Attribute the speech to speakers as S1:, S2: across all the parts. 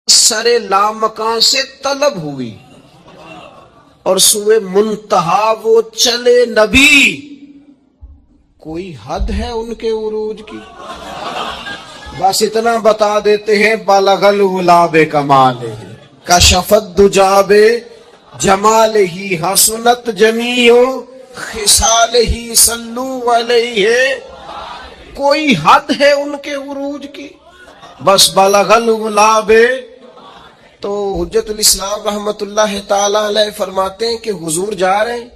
S1: سرے لامکان سے طلب ہوئی اور سوئے منتہا وہ چلے نبی، کوئی حد ہے ان کے عروج کی؟ بس اتنا بتا دیتے ہیں بلغ العلا بکمالہ کشفت دجا بجمالہ حسنت جمیع خصالہ صلو علیہ، کوئی حد ہے ان کے عروج کی؟ بس بلغ العلا بے۔ تو حجت الاسلام رحمت اللہ تعالی علیہ فرماتے ہیں کہ حضور جا رہے ہیں،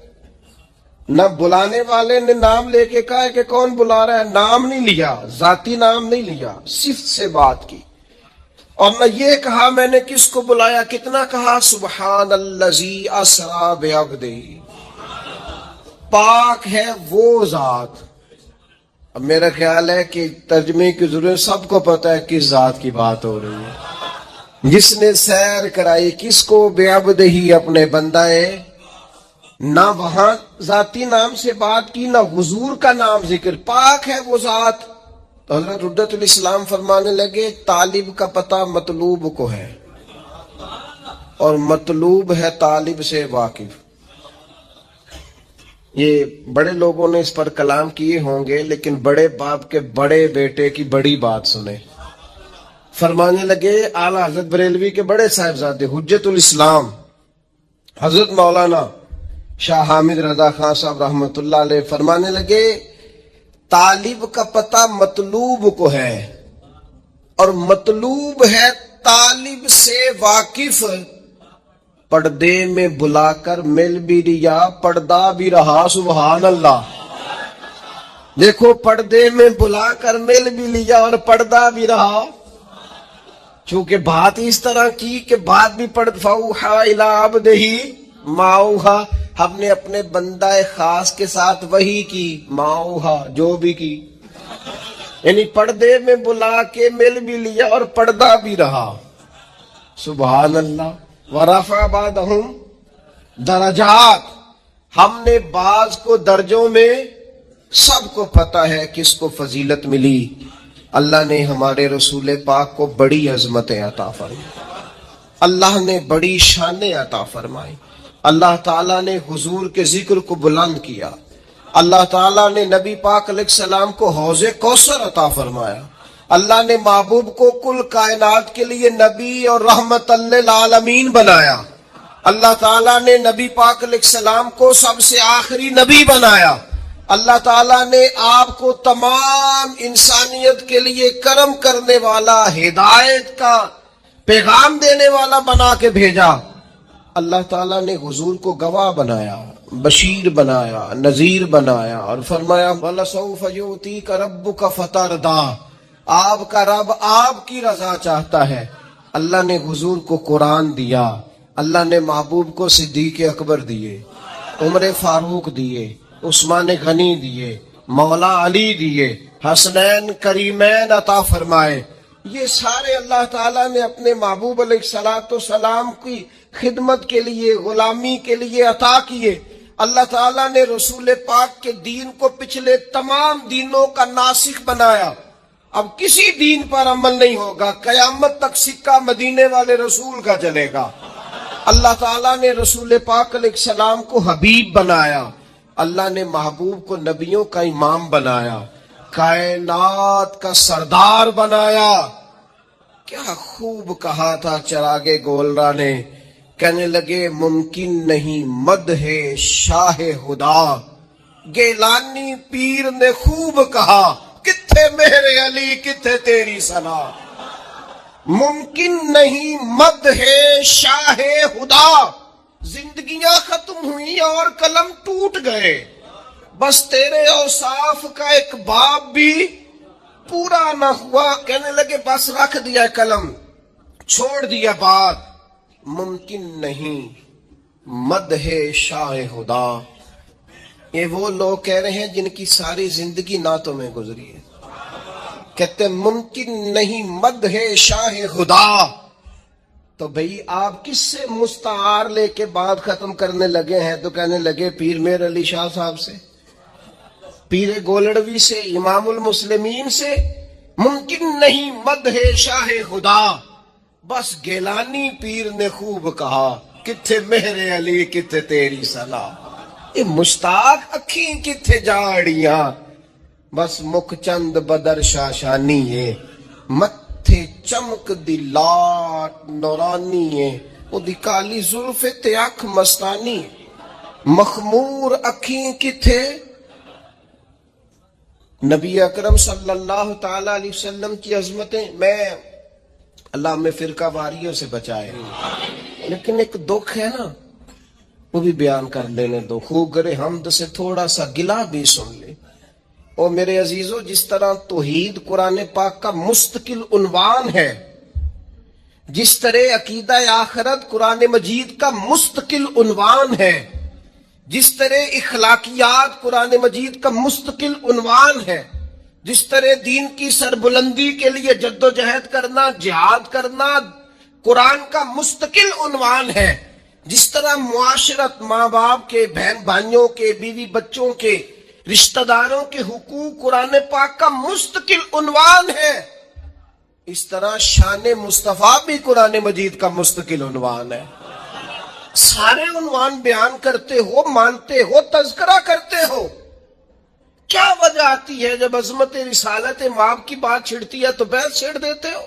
S1: نہ بلانے والے نے نام لے کے کہا کہ کون بلا رہا ہے، نام نہیں لیا، ذاتی نام نہیں لیا، صفت سے بات کی، اور نہ یہ کہا میں نے کس کو بلایا، کتنا کہا، سبحان الذی اسری بعبدہ، پاک ہے وہ ذات۔ اب میرا خیال ہے کہ ترجمے کی ضرورت، سب کو پتہ ہے کس ذات کی بات ہو رہی ہے، جس نے سیر کرائی کس کو، بعبدہ ہی، اپنے بندہ ہے، نہ وہاں ذاتی نام سے بات کی نہ حضور کا نام ذکر، پاک ہے وہ ذات۔ تو حضرت حجت الاسلام فرمانے لگے طالب کا پتہ مطلوب کو ہے، اور مطلوب ہے طالب سے واقف۔ یہ بڑے لوگوں نے اس پر کلام کیے ہوں گے، لیکن بڑے باپ کے بڑے بیٹے کی بڑی بات سنیں۔ فرمانے لگے اعلیٰ حضرت بریلوی کے بڑے صاحبزادے حجت الاسلام حضرت مولانا شاہ حامد رضا خان صاحب رحمت اللہ علیہ فرمانے لگے طالب کا پتہ مطلوب کو ہے، اور مطلوب ہے طالب سے واقف، پردے میں بلا کر مل بھی لیا، پردہ بھی رہا، سبحان اللہ۔ دیکھو، پردے میں بلا کر مل بھی لیا اور پردہ بھی رہا، چونکہ بات اس طرح کی کہ بات بھی پڑھ فَأَوْحَىٰ إِلَىٰ عَبْدِهِ مَا أَوْحَىٰ، ہم نے اپنے بندہ خاص کے ساتھ وحی کی، مَا أَوْحَىٰ، جو بھی کی، یعنی پردے میں بلا کے مل بھی لیا اور پردہ بھی رہا، سبحان اللہ۔ وَرَفَعَ بَعْضَهُمْ درجات، ہم نے بعض کو درجوں میں، سب کو پتہ ہے کس کو فضیلت ملی۔ اللہ نے ہمارے رسول پاک کو بڑی عظمتیں عطا فرمائی، اللہ نے بڑی شانیں عطا فرمائی، اللہ تعالیٰ نے حضور کے ذکر کو بلند کیا، اللہ تعالیٰ نے نبی پاک علیہ السلام کو حوض کوثر عطا فرمایا، اللہ نے محبوب کو کل کائنات کے لیے نبی اور رحمت للعالمین بنایا، اللہ تعالیٰ نے نبی پاک علیہ السلام کو سب سے آخری نبی بنایا، اللہ تعالیٰ نے آپ کو تمام انسانیت کے لیے کرم کرنے والا، ہدایت کا پیغام دینے والا بنا کے بھیجا، اللہ تعالیٰ نے حضور کو گواہ بنایا، بشیر بنایا، نذیر بنایا، اور فرمایا وَلَسَوْفَ يُؤْتِيكَ رَبُّكَ فَتَرْضَىٰ، آپ کا رب آپ کی رضا چاہتا ہے۔ اللہ نے حضور کو قرآن دیا، اللہ نے محبوب کو صدیق اکبر دیے، عمر فاروق دیے، عثمان غنی دیے، مولا علی دیے، حسنین کریمین عطا فرمائے۔ یہ سارے اللہ تعالیٰ نے اپنے محبوب علیہ السلام کی خدمت کے لیے، غلامی کے لیے عطا کیے۔ اللہ تعالیٰ نے رسول پاک کے دین کو پچھلے تمام دینوں کا ناسخ بنایا، اب کسی دین پر عمل نہیں ہوگا، قیامت تک سکہ مدینے والے رسول کا چلے گا۔ اللہ تعالیٰ نے رسول پاک علیہ السلام کو حبیب بنایا، اللہ نے محبوب کو نبیوں کا امام بنایا، کائنات کا سردار بنایا۔ کیا خوب کہا تھا چراغ گولرا نے، کہنے لگے ممکن نہیں مدح شاہ خدا، گیلانی پیر نے خوب کہا کتھے میرے علی کتھے تیری ثنا، ممکن نہیں مدح شاہ خدا، زندگیاں ختم ہوئی اور قلم ٹوٹ گئے، بس تیرے اوصاف کا ایک باب بھی پورا نہ ہوا، کہنے لگے بس رکھ دیا قلم، چھوڑ دیا بات، ممکن نہیں مدح شاہ خدا۔ یہ وہ لوگ کہہ رہے ہیں جن کی ساری زندگی نعتوں میں گزری ہے، کہتے ہیں ممکن نہیں مدح شاہ خدا۔ تو بھئی آپ کس سے مستعار لے کے بات ختم کرنے لگے ہیں؟ تو کہنے لگے پیر میر علی شاہ صاحب سے، پیر گولڑوی سے، امام المسلمین سے۔ ممکن نہیں مدح شاہ خدا، بس گیلانی پیر نے خوب کہا کتھے میرے علی کتھے تیری صلاح، یہ مشتاق اکھیں کتھے جاڑیاں، بس مکھ چند بدر شاشانی ہے، متھے چمک دی لاٹ نورانی ہے، او دی کالی زلف تے اکھ مستانی، مخمور اکھیں کتھے نبی اکرم صلی اللہ تعالی علیہ وسلم کی عظمتیں. میں اللہ میں فرقہ واریوں سے بچائے، لیکن ایک دکھ ہے نا وہ بھی بیان کر لینے دو، خوب گرے حمد سے تھوڑا سا گلا بھی سن لے. اور میرے عزیزو، جس طرح توحید قرآن پاک کا مستقل عنوان ہے، جس طرح عقیدہ آخرت قرآن مجید کا مستقل عنوان ہے، جس طرح اخلاقیات قرآن مجید کا مستقل عنوان ہے، جس طرح دین کی سربلندی کے لیے جد و جہد کرنا، جہاد کرنا قرآن کا مستقل عنوان ہے، جس طرح معاشرت، ماں باپ کے، بہن بھائیوں کے، بیوی بچوں کے، رشتہ داروں کے حقوق قرآن پاک کا مستقل عنوان ہے، اس طرح شان مصطفیٰ بھی قرآن مجید کا مستقل عنوان ہے. سارے عنوان بیان کرتے ہو، مانتے ہو، تذکرہ کرتے ہو، کیا وجہ آتی ہے جب عظمت رسالت مآب کی بات چھڑتی ہے تو بحث چھڑ دیتے ہو؟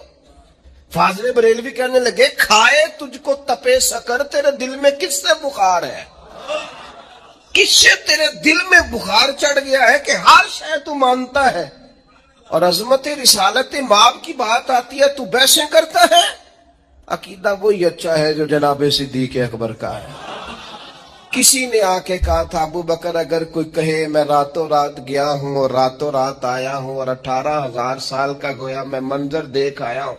S1: فاضل بریلوی کہنے لگے کھائے تجھ کو تپے سکر، تیرے دل میں کس سے بخار ہے؟ کس سے تیرے دل میں بخار چڑھ گیا ہے کہ ہر شے تو مانتا ہے اور عظمت رسالت مآب کی بات آتی ہے تو بحثیں کرتا ہے؟ عقیدہ وہی اچھا ہے جو جناب صدیق اکبر کا ہے. کسی نے آ کے کہا تھا ابو بکر اگر کوئی کہے میں راتوں رات گیا ہوں اور راتوں رات آیا ہوں اور 18,000 سال کا گویا میں منظر دیکھ آیا ہوں،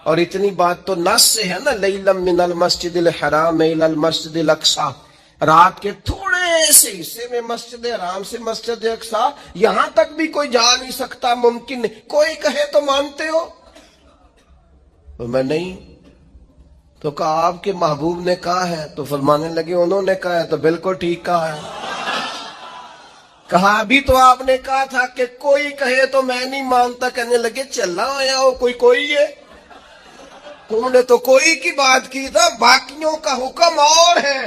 S1: اور اتنی بات تو نص سے ہے نا، لیلم من المسجد الحرام الى المسجد الاقصی، رات کے تھوڑے سے حصے میں مسجد حرام سے مسجد اقصی، یہاں تک بھی کوئی جا نہیں سکتا، ممکن نہیں. کوئی کہے تو مانتے ہو؟ تو میں نہیں. تو کہا آپ کے محبوب نے کہا ہے، تو فرمانے لگے انہوں نے کہا ہے تو بالکل ٹھیک کہا ہے. کہا ابھی تو آپ نے کہا تھا کہ کوئی کہے تو میں نہیں مانتا. کہنے لگے چلا آیا ہو کوئی ہے، تم نے تو کوئی کی بات کی تھا، باقیوں کا حکم اور ہے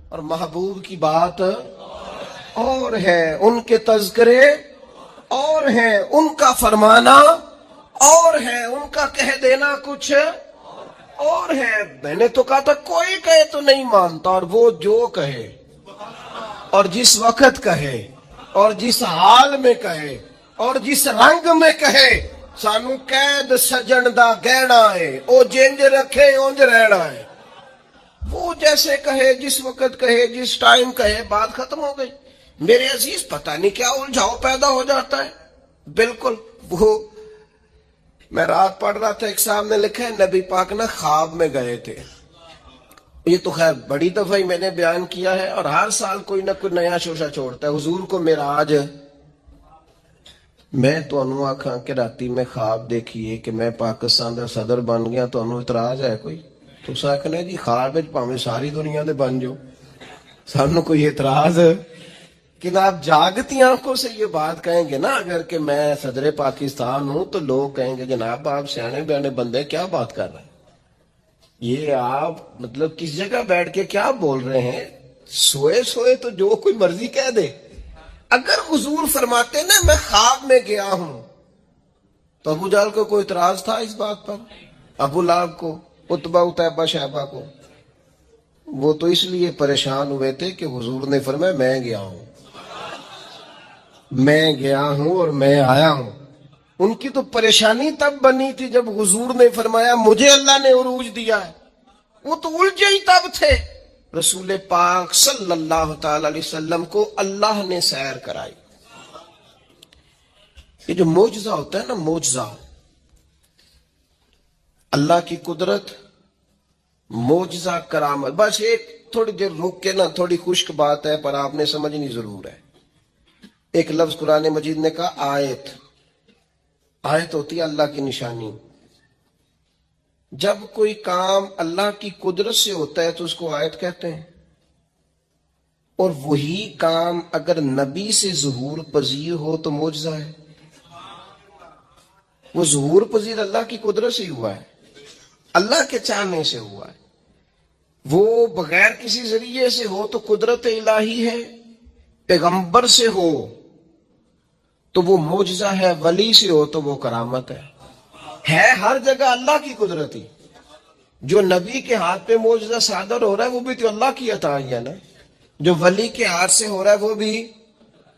S1: اور محبوب کی بات اور ہے، ان کے تذکرے اور ہیں، ان کا فرمانا اور ہے، ان کا کہہ دینا کچھ اور ہے. میں نے تو کہا تھا کوئی کہے تو نہیں مانتا، اور وہ جو کہے اور جس وقت کہے اور جس حال میں کہے اور جس رنگ میں کہے، سانو قید سجن دا گہنا ہے، او جنج رکھے اونج رہنا ہے. وہ جیسے کہے، جس وقت کہے، جس ٹائم کہے، بات ختم ہو گئی. میرے عزیز پتہ نہیں کیا الجھاؤ پیدا ہو جاتا ہے. بالکل وہ میں رات پڑھ رہا تھا، ایک صاحب نے لکھا ہے نبی پاک نہ خواب میں گئے تھے. یہ تو خیر بڑی دفعہ ہی میں نے بیان کیا ہے اور ہر سال کوئی نہ کوئی نیا شوشہ چھوڑتا ہے. حضور کو معراج، میں تو انہوں آکھاں کہ راتی میں خواب دیکھیے کہ میں پاکستان دا صدر بن گیا، تو انہوں اعتراض ہے کوئی؟ تو ساکھنے جی خواب پاویں ساری دنیا دے بن جو، سانوں کوئی اعتراض ہے؟ کہ آپ جاگتی آنکھوں سے یہ بات کہیں گے نا اگر کہ میں صدر پاکستان ہوں تو لوگ کہیں گے جناب آپ سیانے بیانے بندے کیا بات کر رہے ہیں، یہ آپ مطلب کس جگہ بیٹھ کے کیا بول رہے ہیں، سوئے سوئے تو جو کوئی مرضی کہہ دے. اگر حضور فرماتے نا میں خواب میں گیا ہوں تو ابو جہل کو کوئی اعتراض تھا اس بات پر؟ ابو لہب کو، عتبہ اتیبہ شیبہ کو؟ وہ تو اس لیے پریشان ہوئے تھے کہ حضور نے فرمایا میں گیا ہوں، میں گیا ہوں اور میں آیا ہوں. ان کی تو پریشانی تب بنی تھی جب حضور نے فرمایا مجھے اللہ نے عروج دیا ہے. وہ تو الجھے ہی تب تھے. رسول پاک صلی اللہ تعالی علیہ وسلم کو اللہ نے سیر کرائی. یہ جو معجزہ ہوتا ہے نا، معجزہ، اللہ کی قدرت، معجزہ، کرامت. بس ایک تھوڑی دیر رک کے نا، تھوڑی خشک بات ہے پر آپ نے سمجھنی ضرور ہے. ایک لفظ قرآن مجید نے کہا آیت. آیت ہوتی ہے اللہ کی نشانی. جب کوئی کام اللہ کی قدرت سے ہوتا ہے تو اس کو آیت کہتے ہیں، اور وہی کام اگر نبی سے ظہور پذیر ہو تو معجزہ ہے. وہ ظہور پذیر اللہ کی قدرت سے ہوا ہے. اللہ کے چاہنے سے ہوا ہے. وہ بغیر کسی ذریعے سے ہو تو قدرت الہی ہے، پیغمبر سے ہو تو وہ معجزہ ہے، ولی سے ہو تو وہ کرامت ہے ہر جگہ اللہ کی قدرت ہی. جو نبی کے ہاتھ پہ معجزہ صادر ہو رہا ہے وہ بھی تو اللہ کی عطا ہی ہے نا. جو ولی کے ہاتھ سے ہو رہا ہے وہ بھی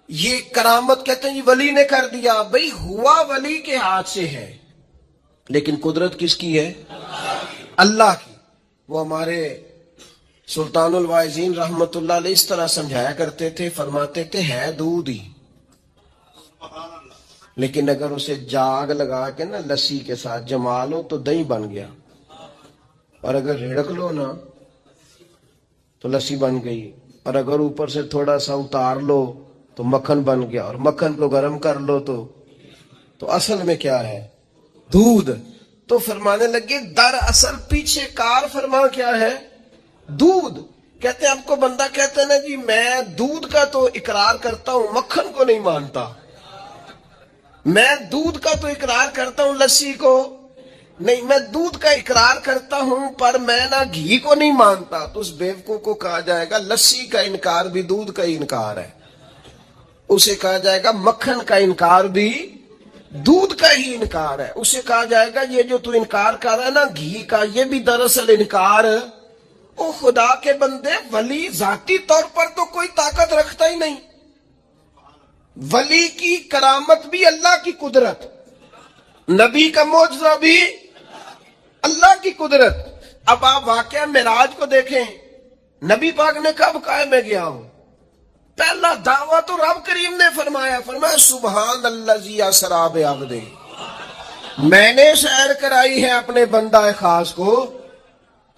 S1: یہ کرامت. کہتے ہیں یہ ولی نے کر دیا، بھئی ہوا ولی کے ہاتھ سے ہے لیکن قدرت کس کی ہے؟ اللہ کی. وہ ہمارے سلطان الواعظین رحمت اللہ علیہ اس طرح سمجھایا کرتے تھے، فرماتے تھے ہے دودھ ہی، لیکن اگر اسے جاگ لگا کے نا لسی کے ساتھ جما لو تو دہی بن گیا، اور اگر رڑک لو نا تو لسی بن گئی، اور اگر اوپر سے تھوڑا سا اتار لو تو مکھن بن گیا، اور مکھن کو گرم کر لو تو اصل میں کیا ہے؟ دودھ. تو فرمانے لگے دراصل پیچھے کار فرما کیا ہے؟ دودھ. کہتے ہیں آپ کو بندہ کہتے ہیں نا جی میں دودھ کا تو اقرار کرتا ہوں مکھن کو نہیں مانتا، میں دودھ کا تو اقرار کرتا ہوں لسی کو نہیں، میں دودھ کا اقرار کرتا ہوں پر میں نہ گھی کو نہیں مانتا. تو اس بیوقوف کو کہا جائے گا لسی کا انکار بھی دودھ کا ہی انکار ہے، اسے کہا جائے گا مکھن کا انکار بھی دودھ کا ہی انکار ہے، اسے کہا جائے گا یہ جو تو انکار کر رہا ہے نا گھی کا یہ بھی دراصل انکار. او خدا کے بندے، ولی ذاتی طور پر تو کوئی طاقت رکھتا ہی نہیں، ولی کی کرامت بھی اللہ کی قدرت، نبی کا معجزہ بھی اللہ کی قدرت. اب آپ واقعہ معراج کو دیکھیں، نبی پاک نے کب کہا میں گیا ہوں؟ پہلا دعویٰ تو رب کریم نے فرمایا سبحان الذی اسری بعبدہ، میں نے سیر کرائی ہے اپنے بندہ خاص کو.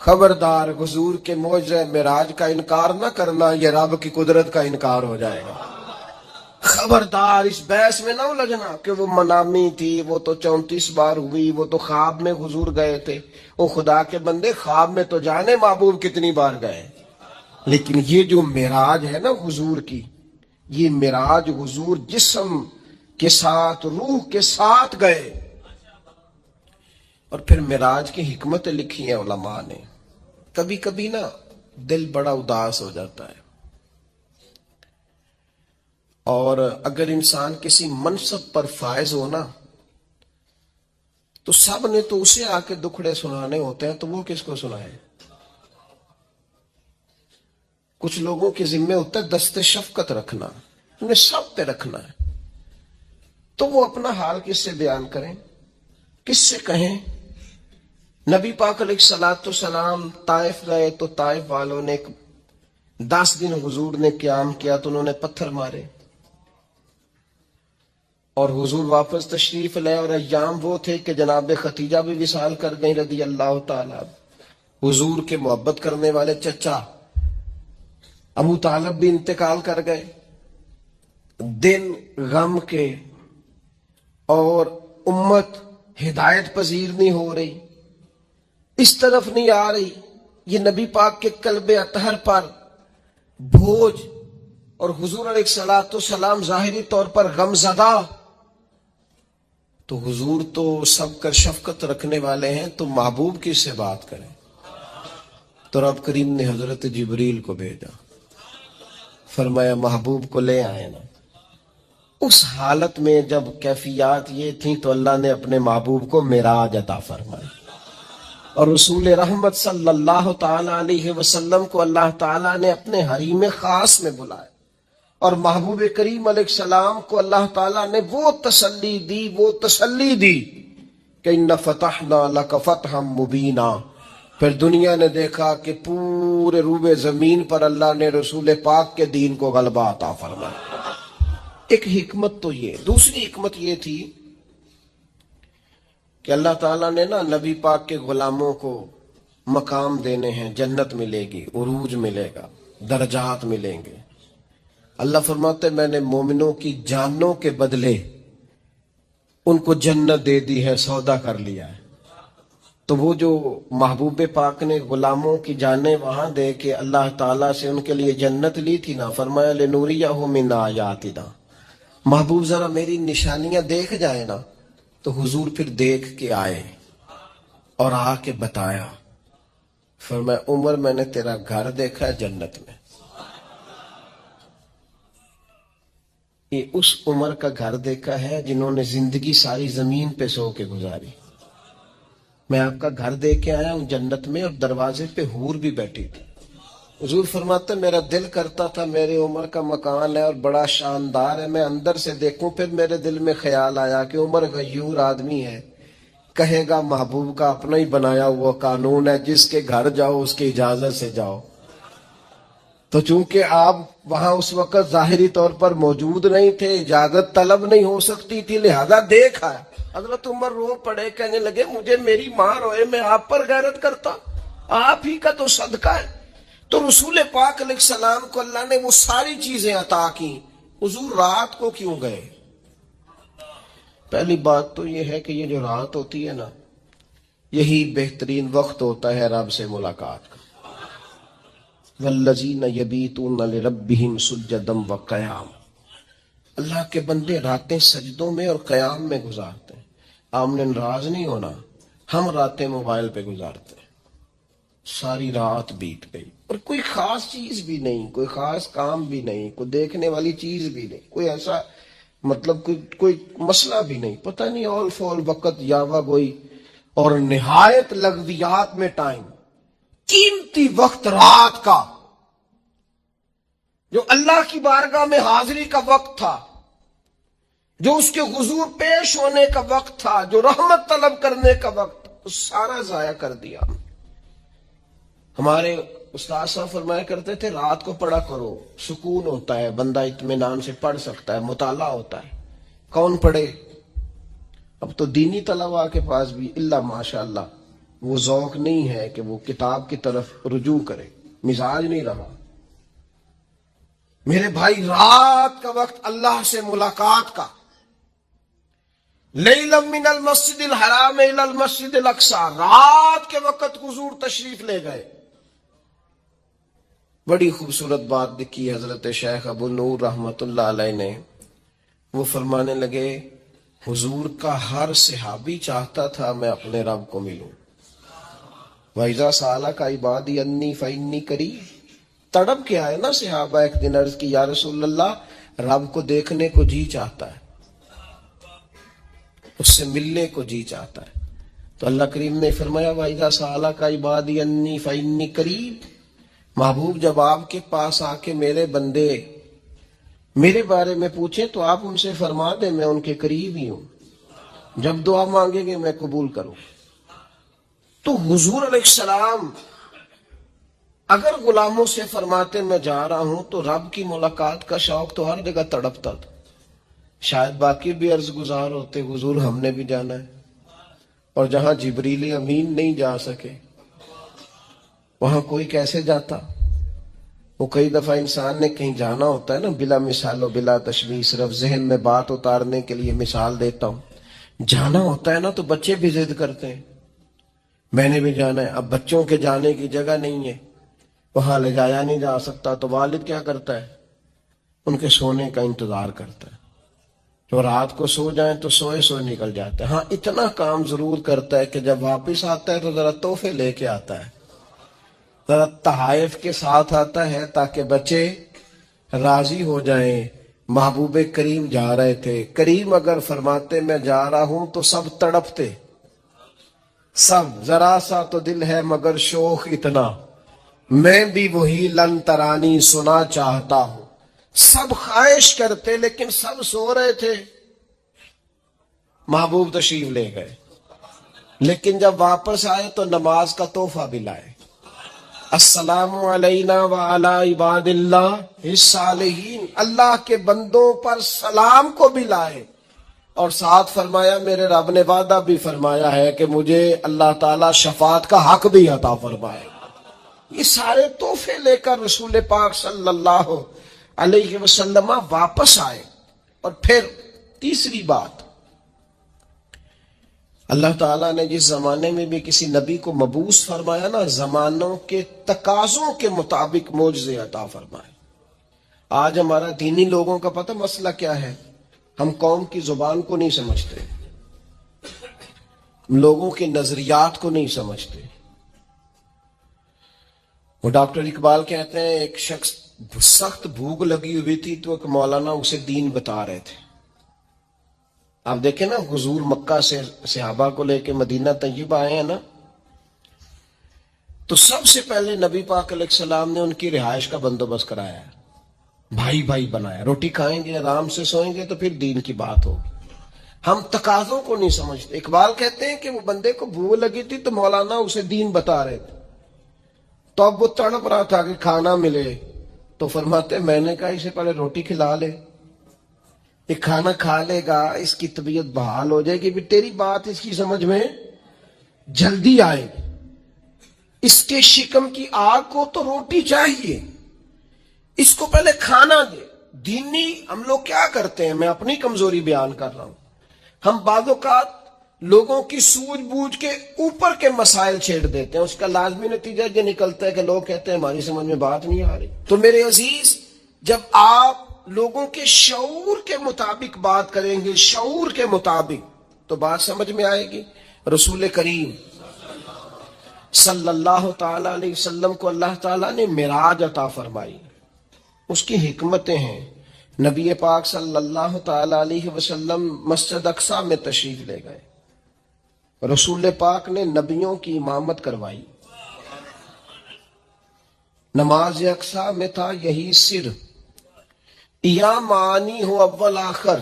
S1: خبردار حضور کے معجزہ معراج کا انکار نہ کرنا، یہ رب کی قدرت کا انکار ہو جائے گا. خبردار اس بحث میں نہ الجھنا کہ وہ منامی تھی، وہ تو 34 بار ہوئی، وہ تو خواب میں حضور گئے تھے. وہ خدا کے بندے خواب میں تو جانے محبوب کتنی بار گئے، لیکن یہ جو معراج ہے نا حضور کی، یہ معراج حضور جسم کے ساتھ روح کے ساتھ گئے. اور پھر معراج کی حکمتیں لکھی ہیں علماء نے. کبھی کبھی نا دل بڑا اداس ہو جاتا ہے، اور اگر انسان کسی منصب پر فائز ہو نا تو سب نے تو اسے آ کے دکھڑے سنانے ہوتے ہیں، تو وہ کس کو سنائے؟ کچھ لوگوں کے ذمے ہوتا ہے دست شفقت رکھنا، انہیں سب پہ رکھنا ہے، تو وہ اپنا حال کس سے بیان کریں، کس سے کہیں؟ نبی پاک علیہ الصلوۃ والسلام طائف گئے تو طائف والوں نے 10 دن حضور نے قیام کیا تو انہوں نے پتھر مارے، اور حضور واپس تشریف لائے، اور ایام وہ تھے کہ جناب ختیجہ بھی وصال کر گئی رضی اللہ تعالی. حضور کے محبت کرنے والے چچا ابو طالب بھی انتقال کر گئے. دن غم کے، اور امت ہدایت پذیر نہیں ہو رہی، اس طرف نہیں آ رہی. یہ نبی پاک کے قلب اطہر پر بوجھ، اور حضور علیہ الصلوۃ والسلام ظاہری طور پر غم زدہ. تو حضور تو سب کا شفقت رکھنے والے ہیں، تو محبوب کس سے بات کریں؟ تو رب کریم نے حضرت جبریل کو بھیجا، فرمایا محبوب کو لے آئے نا. اس حالت میں جب کیفیات یہ تھیں تو اللہ نے اپنے محبوب کو معراج عطا فرمائی، اور رسول رحمت صلی اللہ تعالی علیہ وسلم کو اللہ تعالیٰ نے اپنے حریم خاص میں بلایا، اور محبوب کریم علیہ السلام کو اللہ تعالیٰ نے وہ تسلی دی کہ ان فتحنا لک فتحا مبینا. پھر دنیا نے دیکھا کہ پورے روبے زمین پر اللہ نے رسول پاک کے دین کو غلبہ عطا فرمایا. ایک حکمت تو یہ. دوسری حکمت یہ تھی کہ اللہ تعالیٰ نے نا نبی پاک کے غلاموں کو مقام دینے ہیں، جنت ملے گی، عروج ملے گا، درجات ملیں گے. اللہ فرماتے میں نے مومنوں کی جانوں کے بدلے ان کو جنت دے دی ہے، سودا کر لیا ہے. تو وہ جو محبوب پاک نے غلاموں کی جانیں وہاں دے کے اللہ تعالیٰ سے ان کے لیے جنت لی تھی نا، فرمایا لنوریہ من آیاتنا، محبوب ذرا میری نشانیاں دیکھ جائے نا. تو حضور پھر دیکھ کے آئے، اور آ کے بتایا، فرمایا عمر میں نے تیرا گھر دیکھا ہے جنت میں. یہ اس عمر کا گھر دیکھا ہے جنہوں نے زندگی ساری زمین پہ سو کے گزاری. میں آپ کا گھر دیکھ کے آیا ہوں جنت میں، اور دروازے پہ حور بھی بیٹھی تھی. حضور فرماتے میرا دل کرتا تھا میرے عمر کا مکان ہے اور بڑا شاندار ہے، میں اندر سے دیکھوں. پھر میرے دل میں خیال آیا کہ عمر غیور آدمی ہے، کہے گا محبوب کا اپنا ہی بنایا ہوا قانون ہے، جس کے گھر جاؤ اس کی اجازت سے جاؤ. تو چونکہ آپ وہاں اس وقت ظاہری طور پر موجود نہیں تھے، اجازت طلب نہیں ہو سکتی تھی، لہذا دیکھا. حضرت عمر رو پڑے، کہنے لگے مجھے میری ماں روئے میں آپ پر غیرت کرتا، آپ ہی کا تو صدقہ ہے. تو رسول پاک علیہ السلام کو اللہ نے وہ ساری چیزیں عطا کی، حضور رات کو کیوں گئے؟ پہلی بات تو یہ ہے کہ یہ جو رات ہوتی ہے نا، یہی بہترین وقت ہوتا ہے رب سے ملاقات کا. والذین یبیتون لربہم سجدا وقیاما، اللہ کے بندے راتیں سجدوں میں اور قیام میں گزارتے ہیں. آپ نے ناراض نہیں ہونا، ہم راتیں موبائل پہ گزارتے ہیں، ساری رات بیت گئی اور کوئی خاص چیز بھی نہیں، کوئی خاص کام بھی نہیں، کوئی دیکھنے والی چیز بھی نہیں، کوئی ایسا مطلب کوئی مسئلہ بھی نہیں. پتہ نہیں اول فول وقت یاوا گوئی، اور نہایت لغویات میں ٹائم، قیمتی وقت رات کا جو اللہ کی بارگاہ میں حاضری کا وقت تھا، جو اس کے حضور پیش ہونے کا وقت تھا، جو رحمت طلب کرنے کا وقت، وہ سارا ضائع کر دیا. ہمارے استاد صاحب فرمایا کرتے تھے رات کو پڑھا کرو، سکون ہوتا ہے، بندہ اطمینان سے پڑھ سکتا ہے، مطالعہ ہوتا ہے. کون پڑھے؟ اب تو دینی طلباء کے پاس بھی اللہ ماشاءاللہ وہ ذوق نہیں ہے کہ وہ کتاب کی طرف رجوع کرے، مزاج نہیں رہا. میرے بھائی رات کا وقت اللہ سے ملاقات کا، لیلا من المسجد الحرام الى المسجد الاقصی، رات کے وقت حضور تشریف لے گئے. بڑی خوبصورت بات لکھی حضرت شیخ ابو نور رحمت اللہ علیہ نے. وہ فرمانے لگے حضور کا ہر صحابی چاہتا تھا میں اپنے رب کو ملوں. وَإِذَا سَأَلَكَ عِبَادِي أَنِّي فَإِنِّي قَرِيبٌ. تڑپ کے آئے نا صحابہ، ایک دن عرض کی یا رسول اللہ رب کو دیکھنے کو جی چاہتا ہے، اس سے ملنے کو جی چاہتا ہے. تو اللہ کریم نے فرمایا وَإِذَا سَأَلَكَ عِبَادِي أَنِّي فَإِنِّي قَرِيبٌ. محبوب جب آپ کے پاس آ کے میرے بندے میرے بارے میں پوچھیں تو آپ ان سے فرما دیں میں ان کے قریب ہی ہوں، جب دعا مانگیں گے میں قبول کروں. تو حضور علیہ السلام اگر غلاموں سے فرماتے میں جا رہا ہوں تو رب کی ملاقات کا شوق تو ہر جگہ تڑپتا تھا. شاید باقی بھی عرض گزار ہوتے حضور ہم نے بھی جانا ہے، اور جہاں جبریل امین نہیں جا سکے وہاں کوئی کیسے جاتا؟ وہ کئی دفعہ انسان نے کہیں جانا ہوتا ہے نا بلا مثال و بلا تشبیہ، صرف ذہن میں بات اتارنے کے لیے مثال دیتا ہوں. جانا ہوتا ہے نا تو بچے بھی ضد کرتے ہیں میں نے بھی جانا ہے. اب بچوں کے جانے کی جگہ نہیں ہے، وہاں لے جایا نہیں جا سکتا، تو والد کیا کرتا ہے؟ ان کے سونے کا انتظار کرتا ہے. جو رات کو سو جائیں تو سوئے سوئے نکل جاتے ہیں. ہاں اتنا کام ضرور کرتا ہے کہ جب واپس آتا ہے تو ذرا تحفے لے کے آتا ہے، ذرا تحائف کے ساتھ آتا ہے تاکہ بچے راضی ہو جائیں. محبوب کریم جا رہے تھے، کریم اگر فرماتے میں جا رہا ہوں تو سب تڑپتے، سب ذرا سا تو دل ہے مگر شوق اتنا، میں بھی وہی لن ترانی سنا چاہتا ہوں. سب خواہش کرتے لیکن سب سو رہے تھے. محبوب تشریف لے گئے، لیکن جب واپس آئے تو نماز کا تحفہ بھی لائے. السلام علینا وعلی عباد اللہ الصالحین، اللہ کے بندوں پر سلام کو بھی لائے. اور ساتھ فرمایا میرے رب نے وعدہ بھی فرمایا ہے کہ مجھے اللہ تعالیٰ شفاعت کا حق بھی عطا فرمائے. یہ سارے تحفے لے کر رسول پاک صلی اللہ علیہ وسلم واپس آئے. اور پھر تیسری بات، اللہ تعالیٰ نے جس زمانے میں بھی کسی نبی کو مبعوث فرمایا نا، زمانوں کے تقاضوں کے مطابق معجزے عطا فرمائے. آج ہمارا دینی لوگوں کا پتہ مسئلہ کیا ہے؟ ہم قوم کی زبان کو نہیں سمجھتے. لوگوں کے نظریات کو نہیں سمجھتے. وہ ڈاکٹر اقبال کہتے ہیں ایک شخص سخت بھوک لگی ہوئی تھی تو ایک مولانا اسے دین بتا رہے تھے. آپ دیکھیں نا حضور مکہ سے صحابہ کو لے کے مدینہ طیبہ آئے ہیں نا، تو سب سے پہلے نبی پاک علیہ السلام نے ان کی رہائش کا بندوبست کرایا ہے، بھائی بھائی بنایا. روٹی کھائیں گے، آرام سے سوئیں گے تو پھر دین کی بات ہوگی. ہم تقاضوں کو نہیں سمجھتے. اقبال کہتے ہیں کہ وہ بندے کو بھوک لگی تھی تو مولانا اسے دین بتا رہے تھے، تو اب وہ تڑپ رہا تھا کہ کھانا ملے، تو فرماتے میں نے کہا اسے پہلے روٹی کھلا لے، یہ کھانا کھا لے گا، اس کی طبیعت بحال ہو جائے گی، پھر تیری بات اس کی سمجھ میں جلدی آئے گی. اس کے شکم کی آگ کو تو روٹی چاہیے، اس کو پہلے کھانا دے. دینی ہم لوگ کیا کرتے ہیں، میں اپنی کمزوری بیان کر رہا ہوں، ہم بعض اوقات لوگوں کی سوجھ بوجھ کے اوپر کے مسائل چھیڑ دیتے ہیں. اس کا لازمی نتیجہ یہ نکلتا ہے کہ لوگ کہتے ہیں ہماری سمجھ میں بات نہیں آ رہی. تو میرے عزیز، جب آپ لوگوں کے شعور کے مطابق بات کریں گے، شعور کے مطابق، تو بات سمجھ میں آئے گی. رسول کریم صلی اللہ تعالی علیہ وسلم کو اللہ تعالیٰ نے معراج عطا فرمائی. اس کی حکمتیں ہیں. نبی پاک صلی اللہ تعالی علیہ وسلم مسجد اقصی میں تشریف لے گئے. رسول پاک نے نبیوں کی امامت کروائی. نماز اقصی میں تھا یہی سر، یا معانی ہو اول آخر،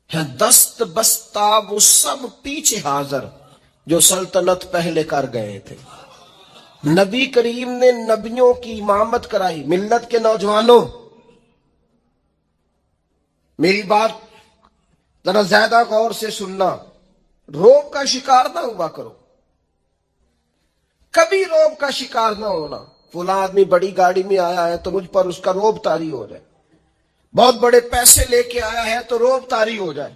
S1: ہے دست بستہ وہ سب پیچھے حاضر جو سلطنت پہلے کر گئے تھے. نبی کریم نے نبیوں کی امامت کرائی. ملت کے نوجوانوں، میری بات ذرا زیادہ غور سے سننا. روب کا شکار نہ ہوا کرو، کبھی روب کا شکار نہ ہونا. فلاں آدمی بڑی گاڑی میں آیا ہے تو مجھ پر اس کا روب طاری ہو جائے، بہت بڑے پیسے لے کے آیا ہے تو روب طاری ہو جائے.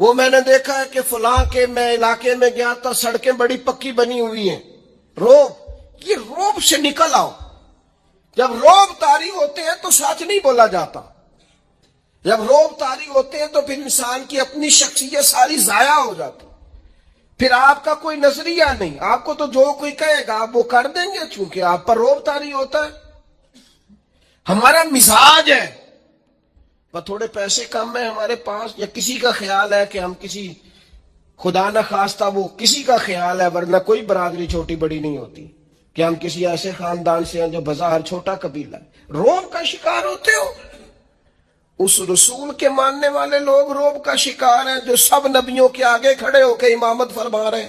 S1: وہ میں نے دیکھا ہے کہ فلاں کے میں علاقے میں گیا تھا، سڑکیں بڑی پکی بنی ہوئی ہیں. روب، یہ روب سے نکل آؤ. جب روب طاری ہوتے ہیں تو سچ نہیں بولا جاتا. جب روب طاری ہوتے ہیں تو پھر انسان کی اپنی شخصیت ساری ضائع ہو جاتی. پھر آپ کا کوئی نظریہ نہیں، آپ کو تو جو کوئی کہے گا آپ وہ کر دیں گے، چونکہ آپ پر روب طاری ہوتا ہے. ہمارا مزاج ہے، تھوڑے پیسے کم ہیں ہمارے پاس، یا کسی کا خیال ہے کہ ہم کسی خدا نہ خواستہ وہ کسی کا خیال ہے، ورنہ کوئی برادری چھوٹی بڑی نہیں ہوتی، کہ ہم کسی ایسے خاندان سے ہیں جو بظاہر چھوٹا قبیلہ ہے. روب کا شکار ہوتے ہو. اس رسول کے ماننے والے لوگ روب کا شکار ہیں جو سب نبیوں کے آگے کھڑے ہو کے امامت فرما رہے ہیں.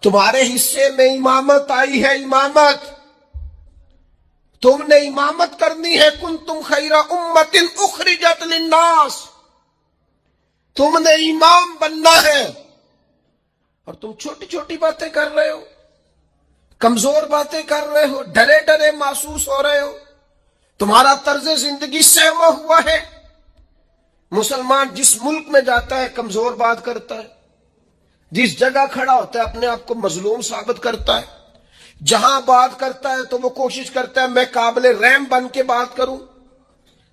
S1: تمہارے حصے میں امامت آئی ہے، امامت تم نے امامت کرنی ہے. کنتم خیر امت اخرجت للناس، تم نے امام بننا ہے. اور تم چھوٹی چھوٹی باتیں کر رہے ہو، کمزور باتیں کر رہے ہو، ڈرے ڈرے محسوس ہو رہے ہو. تمہارا طرز زندگی سہما ہوا ہے. مسلمان جس ملک میں جاتا ہے کمزور بات کرتا ہے، جس جگہ کھڑا ہوتا ہے اپنے آپ کو مظلوم ثابت کرتا ہے. جہاں بات کرتا ہے تو وہ کوشش کرتا ہے میں قابل رحم بن کے بات کروں.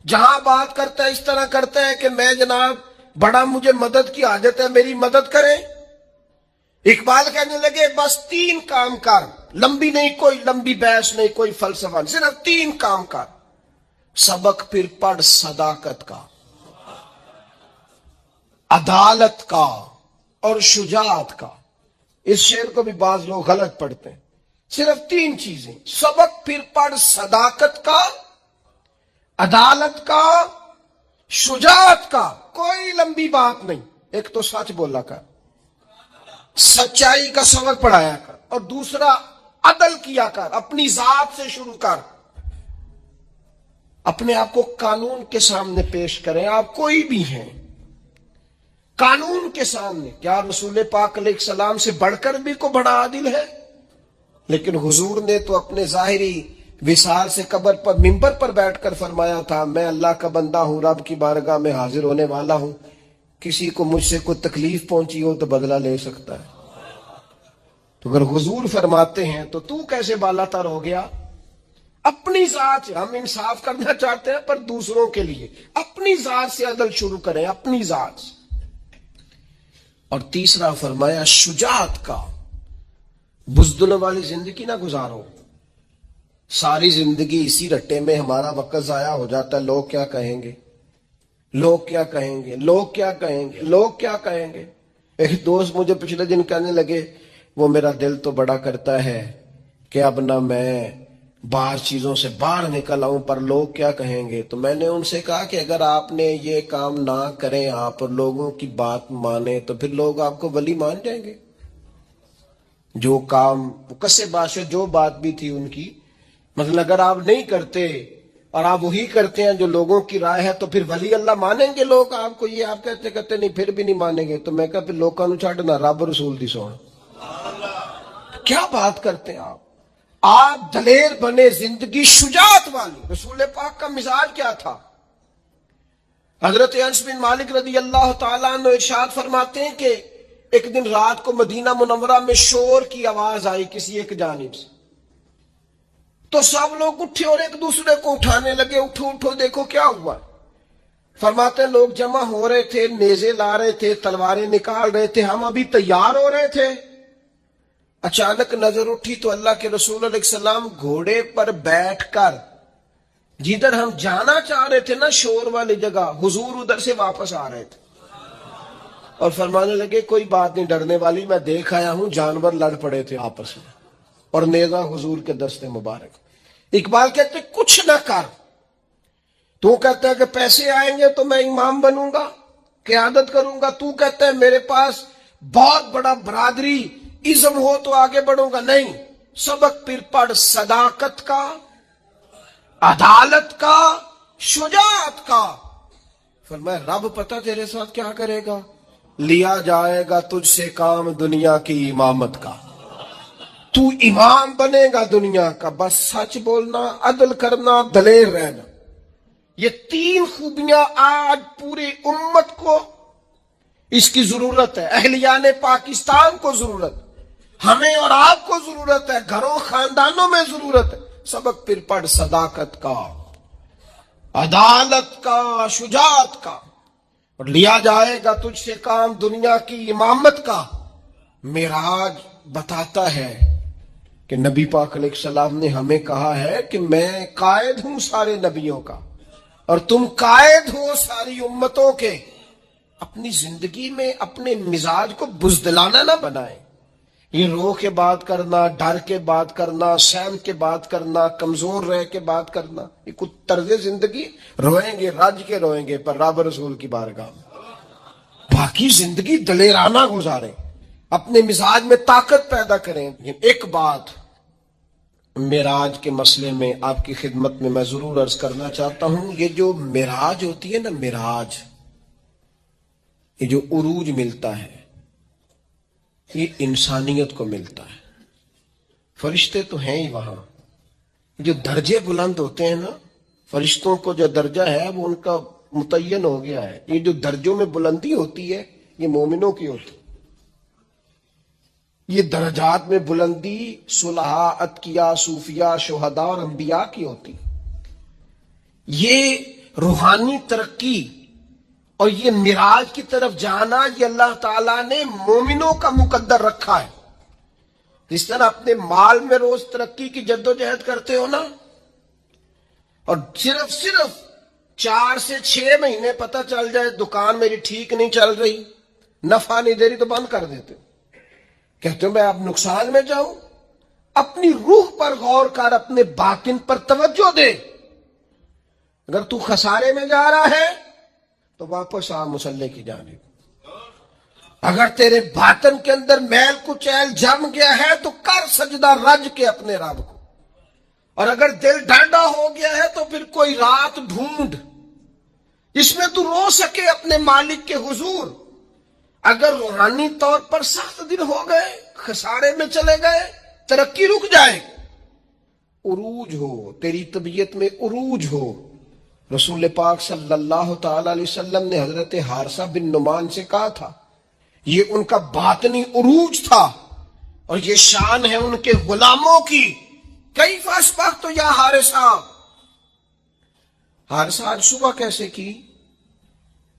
S1: جہاں بات کرتا ہے اس طرح کرتا ہے کہ میں جناب بڑا مجھے مدد کی حاجت ہے، میری مدد کریں. اقبال کہنے لگے بس 3 کام کر، لمبی نہیں، کوئی لمبی بحث نہیں، کوئی فلسفہ نہیں، صرف 3 کام کر. سبق پھر پڑھ صداقت کا، عدالت کا اور شجاعت کا. اس شعر کو بھی بعض لوگ غلط پڑھتے ہیں. صرف 3 چیزیں، سبق پھر پڑھ صداقت کا، عدالت کا، شجاعت کا. کوئی لمبی بات نہیں. ایک تو سچ بولا کر، سچائی کا سبق پڑھایا کر، اور دوسرا عدل کیا کر. اپنی ذات سے شروع کر، اپنے آپ کو قانون کے سامنے پیش کریں. آپ کوئی بھی ہیں قانون کے سامنے. کیا رسول پاک علیہ السلام سے بڑھ کر بھی کو بڑا عادل ہے؟ لیکن حضور نے تو اپنے ظاہری وصال سے قبر پر منبر پر بیٹھ کر فرمایا تھا میں اللہ کا بندہ ہوں، رب کی بارگاہ میں حاضر ہونے والا ہوں. کسی کو مجھ سے کوئی تکلیف پہنچی ہو تو بدلہ لے سکتا ہے. تو اگر حضور فرماتے ہیں تو کیسے بالا تر ہو گیا؟ اپنی ذات سے ہم انصاف کرنا چاہتے ہیں، پر دوسروں کے لیے اپنی ذات سے عدل شروع کریں. اپنی ذات سے. اور تیسرا فرمایا شجاعت کا. بزدل والی زندگی نہ گزارو. ساری زندگی اسی رٹے میں ہمارا وقت ضائع ہو جاتا ہے. لوگ کیا کہیں گے, لوگ کیا کہیں گے, لوگ کیا کہیں گے, لوگ کیا کہیں گے. ایک دوست مجھے پچھلے دن کہنے لگے وہ میرا دل تو بڑا کرتا ہے کہ اب نہ میں باہر چیزوں سے باہر نکل آؤں پر لوگ کیا کہیں گے. تو میں نے ان سے کہا کہ اگر آپ نے یہ کام نہ کریں آپ اور لوگوں کی بات مانیں تو پھر لوگ آپ کو ولی مان جائیں گے. جو کام کسے بادشاہ جو بات بھی تھی ان کی, مثلا اگر آپ نہیں کرتے اور آپ وہی کرتے ہیں جو لوگوں کی رائے ہے تو پھر ولی اللہ مانیں گے لوگ آپ کو. یہ آپ کہتے نہیں پھر بھی نہیں مانیں گے. تو میں کہا پھر لوگوں کو چھاڑنا رب رسول دی سونا. کیا بات کرتے ہیں آپ دلیر بنے, زندگی شجاعت والی. رسول پاک کا مزاج کیا تھا؟ حضرت انس بن مالک رضی اللہ تعالیٰ عنہ ارشاد فرماتے ہیں کہ ایک دن رات کو مدینہ منورہ میں شور کی آواز آئی کسی ایک جانب سے. تو سب لوگ اٹھے اور ایک دوسرے کو اٹھانے لگے, اٹھو اٹھو دیکھو کیا ہوا. فرماتے ہیں لوگ جمع ہو رہے تھے, نیزے لا رہے تھے, تلواریں نکال رہے تھے, ہم ابھی تیار ہو رہے تھے. اچانک نظر اٹھی تو اللہ کے رسول علیہ السلام گھوڑے پر بیٹھ کر جدھر ہم جانا چاہ رہے تھے نا شور والی جگہ, حضور ادھر سے واپس آ رہے تھے. اور فرمانے لگے کوئی بات نہیں ڈرنے والی, میں دیکھ آیا ہوں جانور لڑ پڑے تھے آپس میں اور نیزہ حضور کے دستے مبارک. اقبال کہتے کچھ نہ کر, تو کہتا ہے کہ پیسے آئیں گے تو میں امام بنوں گا, قیادت کروں گا. تو کہتا ہے میرے پاس بہت بڑا برادری ازم ہو تو آگے بڑھوں گا. نہیں, سبق پھر پڑھ صداقت کا, عدالت کا, شجاعت کا. فرمایا رب پتہ تیرے ساتھ کیا کرے گا, لیا جائے گا تجھ سے کام دنیا کی امامت کا. تو امام بنے گا دنیا کا, بس سچ بولنا, عدل کرنا, دلیر رہنا. یہ 3 خوبیاں آج پوری امت کو اس کی ضرورت ہے. اہلیان پاکستان کو ضرورت, ہمیں اور آپ کو ضرورت ہے, گھروں خاندانوں میں ضرورت ہے. سبق پھر پڑھ صداقت کا, عدالت کا, شجاعت کا, اور لیا جائے گا تجھ سے کام دنیا کی امامت کا. معراج بتاتا ہے کہ نبی پاک علیہ السلام نے ہمیں کہا ہے کہ میں قائد ہوں سارے نبیوں کا اور تم قائد ہو ساری امتوں کے. اپنی زندگی میں اپنے مزاج کو بزدلانہ نہ بنائیں. یہ رو کے بات کرنا, ڈر کے بات کرنا, سہم کے بات کرنا, کمزور رہ کے بات کرنا, یہ کچھ طرز زندگی. روئیں گے, رج کے روئیں گے پر رب رسول کی بارگاہ میں. باقی زندگی دلیرانہ گزاریں, اپنے مزاج میں طاقت پیدا کریں. ایک بات معراج کے مسئلے میں آپ کی خدمت میں ضرور عرض کرنا چاہتا ہوں. یہ جو معراج ہوتی ہے نا, معراج, یہ جو عروج ملتا ہے یہ انسانیت کو ملتا ہے. فرشتے تو ہیں ہی وہاں, جو درجے بلند ہوتے ہیں نا, فرشتوں کو جو درجہ ہے وہ ان کا متعین ہو گیا ہے. یہ جو درجوں میں بلندی ہوتی ہے یہ مومنوں کی ہوتی ہے. یہ درجات میں بلندی صلحاء, اتقیاء, صوفیاء, شہداء اور انبیاء کی ہوتی. یہ روحانی ترقی اور یہ معراج کی طرف جانا یہ اللہ تعالیٰ نے مومنوں کا مقدر رکھا ہے. جس طرح اپنے مال میں روز ترقی کی جدوجہد کرتے ہو نا, اور صرف 4 سے 6 مہینے پتہ چل جائے دکان میری ٹھیک نہیں چل رہی, نفع نہیں دے رہی تو بند کر دیتے. کہتے ہو میں اب نقصان میں جاؤں. اپنی روح پر غور کر, اپنے باطن پر توجہ دے. اگر تو خسارے میں جا رہا ہے تو واپس آ مصلی کی جانب. اگر تیرے باطن کے اندر میل کچیل جم گیا ہے تو کر سجدہ رج کے اپنے رب کو. اور اگر دل ڈانڈا ہو گیا ہے تو پھر کوئی رات ڈھونڈ جس میں تو رو سکے اپنے مالک کے حضور. اگر روحانی طور پر سخت دن ہو گئے, خسارے میں چلے گئے, ترقی رک جائے, عروج ہو, تیری طبیعت میں عروج ہو. رسول پاک صلی اللہ تعالی علیہ وسلم نے حضرت حارثہ بن نعمان سے کہا تھا, یہ ان کا باطنی عروج تھا اور یہ شان ہے ان کے غلاموں کی. کیف اصبحت یا حارثہ, حارثہ آج صبح کیسے کی؟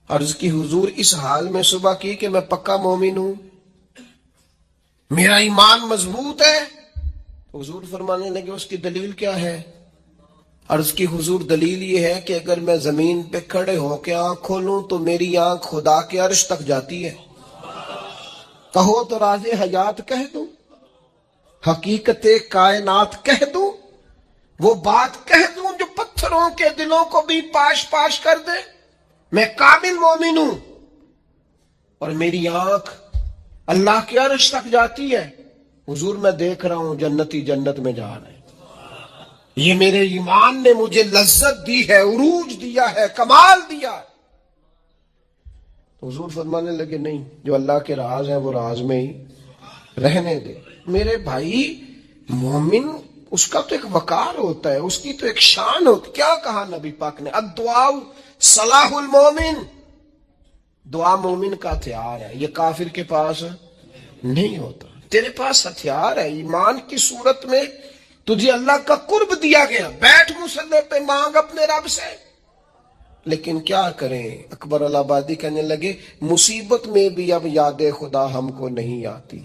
S1: عرض کی حضور اس حال میں صبح کی کہ میں پکا مومن ہوں، میرا ایمان مضبوط ہے؟ حضور فرمانے لگے اس کی دلیل کیا ہے؟ عرض کی حضور دلیل یہ ہے کہ اگر میں زمین پہ کھڑے ہو کے آنکھ کھولوں تو میری آنکھ خدا کے عرش تک جاتی ہے، کہو تو راز حیات کہہ دوں، حقیقت کائنات کہہ دوں، وہ بات کہہ دوں جو پتھروں کے دلوں کو بھی پاش پاش کر دے، میں کامل مومن ہوں اور میری آنکھ اللہ کے عرش تک جاتی ہے۔ حضور میں دیکھ رہا ہوں جنتی جنت میں جا رہے ہیں، یہ میرے ایمان نے مجھے لذت دی ہے، عروج دیا ہے، کمال دیا ہے۔ تو حضور فرمانے لگے نہیں، جو اللہ کے راز ہیں وہ راز میں ہی رہنے دے۔ میرے بھائی، مومن اس کا تو ایک وقار ہوتا ہے، اس کی تو ایک شان ہوتی۔ کیا کہا نبی پاک نے؟ الدعاء صلاح المومن، دعا مومن کا ہتھیار ہے، یہ کافر کے پاس نہیں ہوتا۔ تیرے پاس ہتھیار ہے، ایمان کی صورت میں تجھے اللہ کا قرب دیا گیا، بیٹھ مصلی پہ مانگ اپنے رب سے۔ لیکن کیا کریں، اکبر الہ آبادی کہنے لگے مصیبت میں بھی اب یاد خدا ہم کو نہیں آتی۔